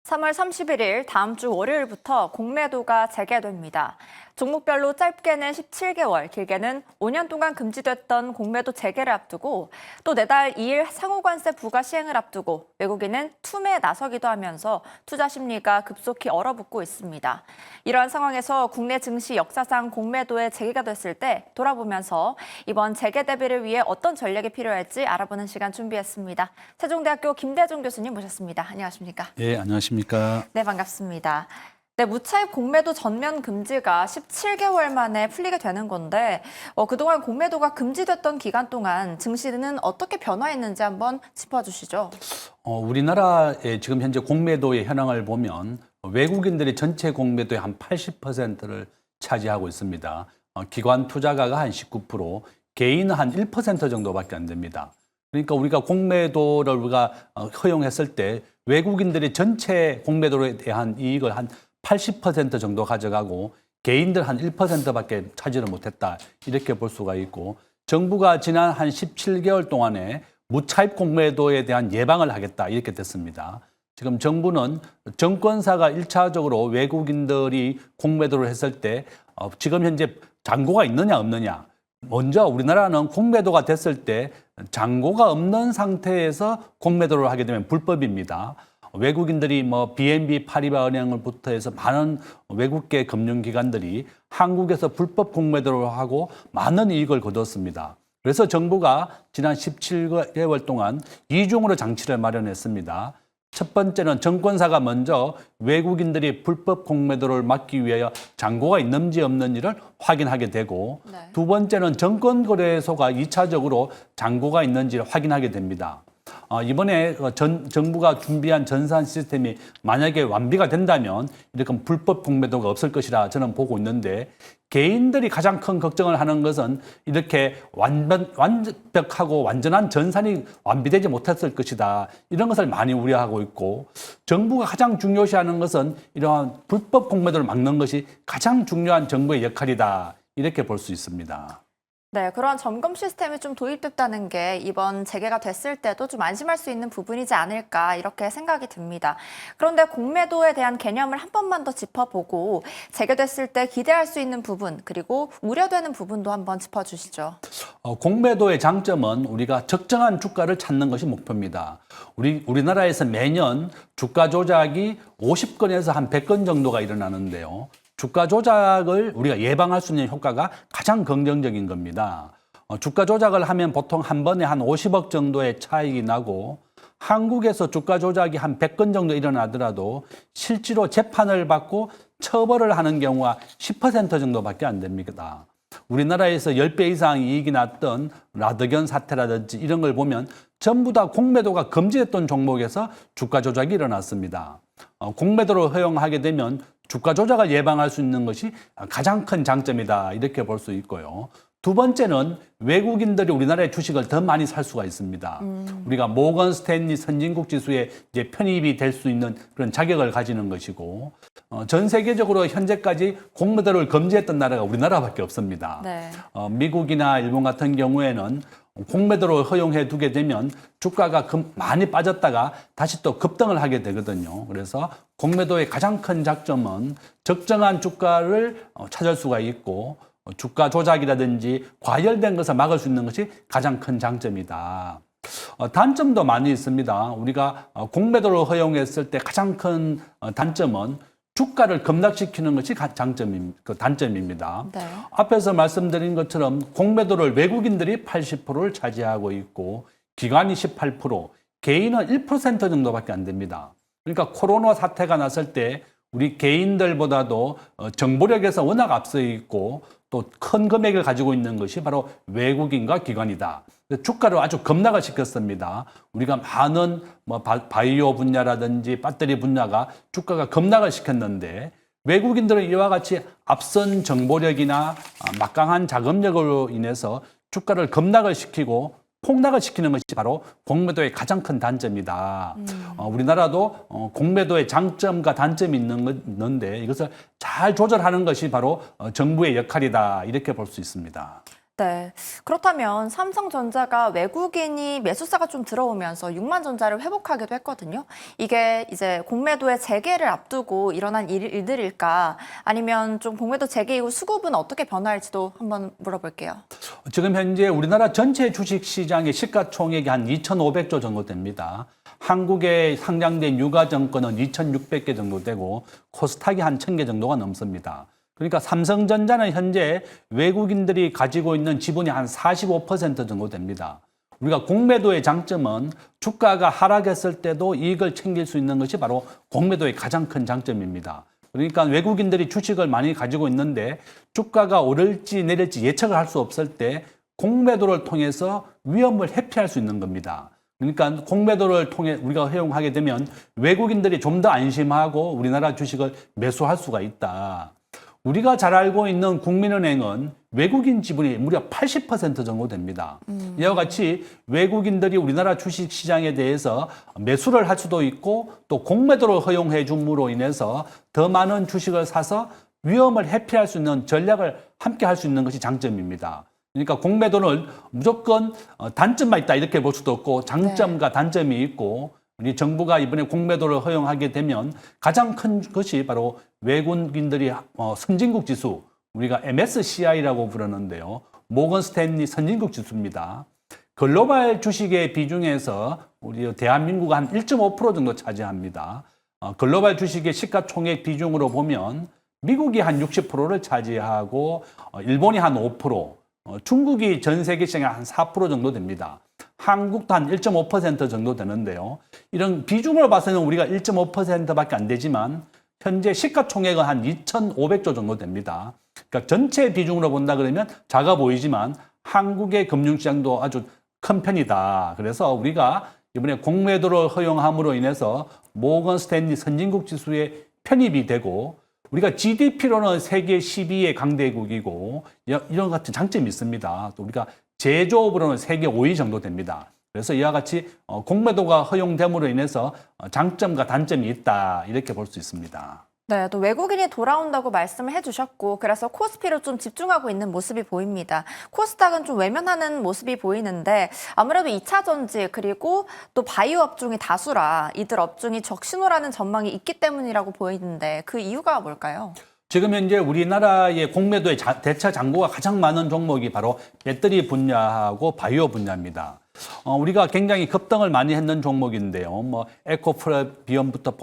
3월 31일 다음 주 월요일부터 공매도가 재개됩니다. 종목별로 짧게는 17개월, 길게는 5년 동안 금지됐던 공매도 재개를 앞두고 또 내달 2일 상호관세 부과 시행을 앞두고 외국인은 투매에 나서기도 하면서 투자 심리가 급속히 얼어붙고 있습니다. 이러한 상황에서 국내 증시 역사상 공매도에 재개가 됐을 때 돌아보면서 이번 재개 대비를 위해 어떤 전략이 필요할지 알아보는 시간 준비했습니다. 세종대학교 김대중 교수님 모셨습니다. 안녕하십니까? 예, 안녕하십니까? 네, 반갑습니다. 네, 무차입 공매도 전면 금지가 17개월 만에 풀리게 되는 건데 그동안 공매도가 금지됐던 기간 동안 증시는 어떻게 변화했는지 한번 짚어주시죠. 우리나라의 지금 현재 공매도의 현황을 보면 외국인들이 전체 공매도의 한 80%를 차지하고 있습니다. 기관 투자가가 한 19%, 개인은 한 1% 정도밖에 안 됩니다. 그러니까 우리가 공매도를 우리가 허용했을 때 외국인들이 전체 공매도에 대한 이익을 한 80% 정도 가져가고 개인들 한 1%밖에 차지를 못했다. 이렇게 볼 수가 있고 정부가 지난 한 17개월 동안에 무차입 공매도에 대한 예방을 하겠다. 이렇게 됐습니다. 지금 정부는 정권사가 1차적으로 외국인들이 공매도를 했을 때 지금 현재 잔고가 있느냐 없느냐. 먼저 우리나라는 공매도가 됐을 때 잔고가 없는 상태에서 공매도를 하게 되면 불법입니다. 외국인들이 BNB 파리바 은행을부터 해서 많은 외국계 금융기관들이 한국에서 불법 공매도를 하고 많은 이익을 거뒀습니다. 그래서 정부가 지난 17개월 동안 이중으로 장치를 마련했습니다. 첫 번째는 정권사가 먼저 외국인들이 불법 공매도를 막기 위하여 잔고가 있는지 없는지를 확인하게 되고 네. 두 번째는 정권거래소가 2차적으로 잔고가 있는지를 확인하게 됩니다. 이번에 정부가 준비한 전산 시스템이 만약에 완비가 된다면 이렇게 불법 공매도가 없을 것이라 저는 보고 있는데 개인들이 가장 큰 걱정을 하는 것은 이렇게 완벽하고 완전한 전산이 완비되지 못했을 것이다. 이런 것을 많이 우려하고 있고 정부가 가장 중요시하는 것은 이러한 불법 공매도를 막는 것이 가장 중요한 정부의 역할이다. 이렇게 볼 수 있습니다. 네, 그런 점검 시스템이 좀 도입됐다는 게 이번 재개가 됐을 때도 좀 안심할 수 있는 부분이지 않을까 이렇게 생각이 듭니다. 그런데 공매도에 대한 개념을 한 번만 더 짚어보고 재개됐을 때 기대할 수 있는 부분 그리고 우려되는 부분도 한번 짚어주시죠. 공매도의 장점은 우리가 적정한 주가를 찾는 것이 목표입니다. 우리나라에서 매년 주가 조작이 50건에서 한 100건 정도가 일어나는데요. 주가 조작을 우리가 예방할 수 있는 효과가 가장 긍정적인 겁니다. 주가 조작을 하면 보통 한 번에 한 50억 정도의 차익이 나고 한국에서 주가 조작이 한 100건 정도 일어나더라도 실제로 재판을 받고 처벌을 하는 경우가 10% 정도밖에 안 됩니다. 우리나라에서 10배 이상 이익이 났던 라더견 사태라든지 이런 걸 보면 전부 다 공매도가 금지됐던 종목에서 주가 조작이 일어났습니다. 공매도를 허용하게 되면 주가 조작을 예방할 수 있는 것이 가장 큰 장점이다. 이렇게 볼 수 있고요. 두 번째는 외국인들이 우리나라의 주식을 더 많이 살 수가 있습니다. 우리가 모건 스탠리 선진국 지수에 이제 편입이 될 수 있는 그런 자격을 가지는 것이고 전 세계적으로 현재까지 공매도를 금지했던 나라가 우리나라밖에 없습니다. 네. 미국이나 일본 같은 경우에는 공매도를 허용해 두게 되면 주가가 많이 빠졌다가 다시 또 급등을 하게 되거든요. 그래서 공매도의 가장 큰 장점은 적정한 주가를 찾을 수가 있고 주가 조작이라든지 과열된 것을 막을 수 있는 것이 가장 큰 장점이다. 단점도 많이 있습니다. 우리가 공매도를 허용했을 때 가장 큰 단점은 주가를 급락시키는 것이 단점입니다. 네. 앞에서 말씀드린 것처럼 공매도를 외국인들이 80%를 차지하고 있고 기관이 18%, 개인은 1% 정도밖에 안 됩니다. 그러니까 코로나 사태가 났을 때 우리 개인들보다도 정보력에서 워낙 앞서 있고 또 큰 금액을 가지고 있는 것이 바로 외국인과 기관이다. 주가를 아주 급락을 시켰습니다. 우리가 많은 바이오 분야라든지 배터리 분야가 주가가 급락을 시켰는데 외국인들은 이와 같이 앞선 정보력이나 막강한 자금력으로 인해서 주가를 급락을 시키고 폭락을 시키는 것이 바로 공매도의 가장 큰 단점이다. 우리나라도 공매도의 장점과 단점이 있는데 이것을 잘 조절하는 것이 바로 정부의 역할이다. 이렇게 볼 수 있습니다. 네. 그렇다면 삼성전자가 외국인이 매수세가 좀 들어오면서 6만 전자를 회복하기도 했거든요. 이게 이제 공매도의 재개를 앞두고 일어난 일들일까? 아니면 좀 공매도 재개 이후 수급은 어떻게 변화할지도 한번 물어볼게요. 지금 현재 우리나라 전체 주식시장의 시가총액이 한 2,500조 정도 됩니다. 한국에 상장된 유가증권은 2,600개 정도 되고 코스닥이 한 1,000개 정도가 넘습니다. 그러니까 삼성전자는 현재 외국인들이 가지고 있는 지분이 한 45% 정도 됩니다. 우리가 공매도의 장점은 주가가 하락했을 때도 이익을 챙길 수 있는 것이 바로 공매도의 가장 큰 장점입니다. 그러니까 외국인들이 주식을 많이 가지고 있는데 주가가 오를지 내릴지 예측을 할 수 없을 때 공매도를 통해서 위험을 회피할 수 있는 겁니다. 그러니까 공매도를 통해 우리가 허용하게 되면 외국인들이 좀 더 안심하고 우리나라 주식을 매수할 수가 있다. 우리가 잘 알고 있는 국민은행은 외국인 지분이 무려 80% 정도 됩니다. 이와 같이 외국인들이 우리나라 주식시장에 대해서 매수를 할 수도 있고 또 공매도를 허용해 줌으로 인해서 더 많은 주식을 사서 위험을 회피할 수 있는 전략을 함께 할 수 있는 것이 장점입니다. 그러니까 공매도는 무조건 단점만 있다 이렇게 볼 수도 없고 장점과 단점이 있고 우리 정부가 이번에 공매도를 허용하게 되면 가장 큰 것이 바로 외국인들이 선진국 지수, 우리가 MSCI라고 부르는데요. 모건 스탠리 선진국 지수입니다. 글로벌 주식의 비중에서 우리 대한민국은 한 1.5% 정도 차지합니다. 글로벌 주식의 시가총액 비중으로 보면 미국이 한 60%를 차지하고 일본이 한 5%, 중국이 전 세계 시장의 한 4% 정도 됩니다. 한국도 한 1.5% 정도 되는데요. 이런 비중을 봐서는 우리가 1.5%밖에 안 되지만 현재 시가총액은 한 2,500조 정도 됩니다. 그러니까 전체 비중으로 본다 그러면 작아 보이지만 한국의 금융시장도 아주 큰 편이다. 그래서 우리가 이번에 공매도를 허용함으로 인해서 모건 스탠리 선진국 지수에 편입이 되고 우리가 GDP로는 세계 12위 강대국이고 이런 같은 장점이 있습니다. 또 우리가 제조업으로는 세계 5위 정도 됩니다. 그래서 이와 같이 공매도가 허용됨으로 인해서 장점과 단점이 있다 이렇게 볼 수 있습니다. 네, 또 외국인이 돌아온다고 말씀을 해주셨고 그래서 코스피로 좀 집중하고 있는 모습이 보입니다. 코스닥은 좀 외면하는 모습이 보이는데 아무래도 2차 전지 그리고 또 바이오 업종이 다수라 이들 업종이 적신호라는 전망이 있기 때문이라고 보이는데 그 이유가 뭘까요? 지금 현재 우리나라의 공매도의 대차 잔고가 가장 많은 종목이 바로 배터리 분야하고 바이오 분야입니다. 우리가 굉장히 급등을 많이 했는 종목인데요. 뭐 에코프로비움부터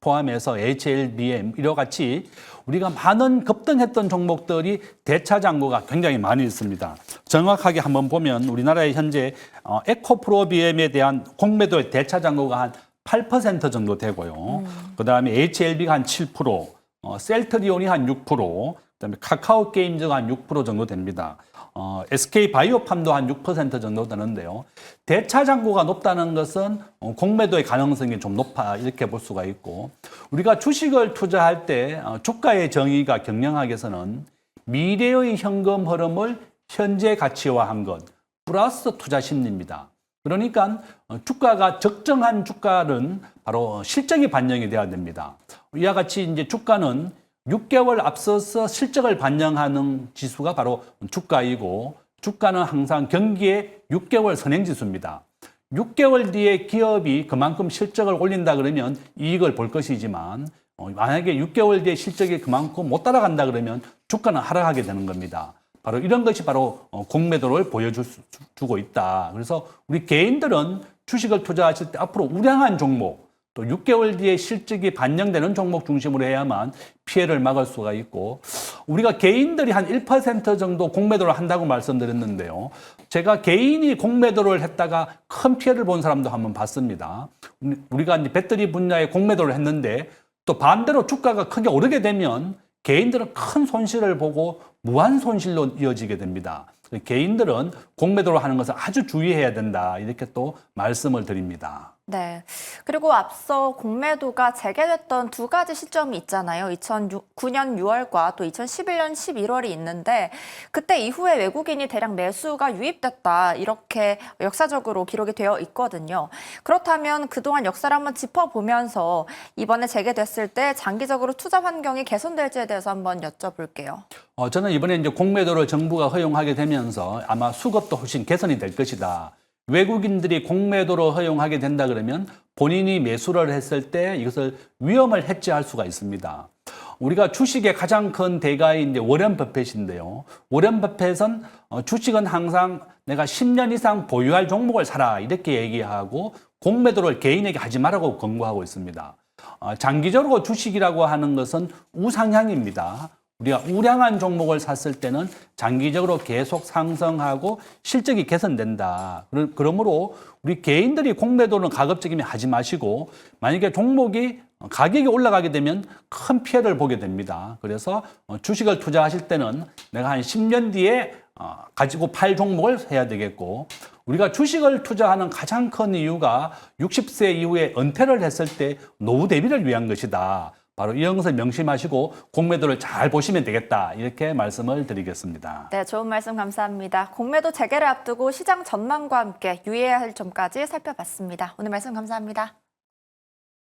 포함해서 HLBM 이와 같이 우리가 많은 급등했던 종목들이 대차 잔고가 굉장히 많이 있습니다. 정확하게 한번 보면 우리나라의 현재 에코프로비움에 대한 공매도의 대차 잔고가 한 8% 정도 되고요. 그다음에 HLB가 한 7%, 셀트리온이 한 6%, 그다음에 카카오 게임즈가 한 6% 정도 됩니다. SK 바이오팜도 한 6% 정도 되는데요. 대차 잔고가 높다는 것은 공매도의 가능성이 좀 높아 이렇게 볼 수가 있고 우리가 주식을 투자할 때 주가의 정의가 경영학에서는 미래의 현금 흐름을 현재 가치화한 것 플러스 투자 심리입니다. 그러니까 주가가 적정한 주가는 바로 실적이 반영이 돼야 됩니다. 이와 같이 이제 주가는 6개월 앞서서 실적을 반영하는 지수가 바로 주가이고 주가는 항상 경기의 6개월 선행지수입니다. 6개월 뒤에 기업이 그만큼 실적을 올린다 그러면 이익을 볼 것이지만 만약에 6개월 뒤에 실적이 그만큼 못 따라간다 그러면 주가는 하락하게 되는 겁니다. 바로 이런 것이 바로 공매도를 보여주고 있다. 그래서 우리 개인들은 주식을 투자하실 때 앞으로 우량한 종목 또 6개월 뒤에 실적이 반영되는 종목 중심으로 해야만 피해를 막을 수가 있고 우리가 개인들이 한 1% 정도 공매도를 한다고 말씀드렸는데요. 제가 개인이 공매도를 했다가 큰 피해를 본 사람도 한번 봤습니다. 우리가 이제 배터리 분야에 공매도를 했는데 또 반대로 주가가 크게 오르게 되면 개인들은 큰 손실을 보고 무한 손실로 이어지게 됩니다. 개인들은 공매도를 하는 것을 아주 주의해야 된다. 이렇게 또 말씀을 드립니다. 네. 그리고 앞서 공매도가 재개됐던 두 가지 시점이 있잖아요. 2009년 6월과 또 2011년 11월이 있는데 그때 이후에 외국인이 대량 매수가 유입됐다. 이렇게 역사적으로 기록이 되어 있거든요. 그렇다면 그동안 역사를 한번 짚어보면서 이번에 재개됐을 때 장기적으로 투자 환경이 개선될지에 대해서 한번 여쭤볼게요. 저는 이번에 이제 공매도를 정부가 허용하게 되면서 아마 수급도 훨씬 개선이 될 것이다. 외국인들이 공매도로 허용하게 된다 그러면 본인이 매수를 했을 때 이것을 위험을 해지할 수가 있습니다. 우리가 주식의 가장 큰 대가인 이제 워렌 버핏인데요. 워렌 버핏은 주식은 항상 내가 10년 이상 보유할 종목을 사라 이렇게 얘기하고 공매도를 개인에게 하지 말라고 권고하고 있습니다. 장기적으로 주식이라고 하는 것은 우상향입니다. 우리가 우량한 종목을 샀을 때는 장기적으로 계속 상승하고 실적이 개선된다. 그러므로 우리 개인들이 공매도는 가급적이면 하지 마시고 만약에 종목이 가격이 올라가게 되면 큰 피해를 보게 됩니다. 그래서 주식을 투자하실 때는 내가 한 10년 뒤에 가지고 팔 종목을 해야 되겠고 우리가 주식을 투자하는 가장 큰 이유가 60세 이후에 은퇴를 했을 때 노후 대비를 위한 것이다. 바로 이런 것을 명심하시고 공매도를 잘 보시면 되겠다. 이렇게 말씀을 드리겠습니다. 네, 좋은 말씀 감사합니다. 공매도 재개를 앞두고 시장 전망과 함께 유의해야 할 점까지 살펴봤습니다. 오늘 말씀 감사합니다.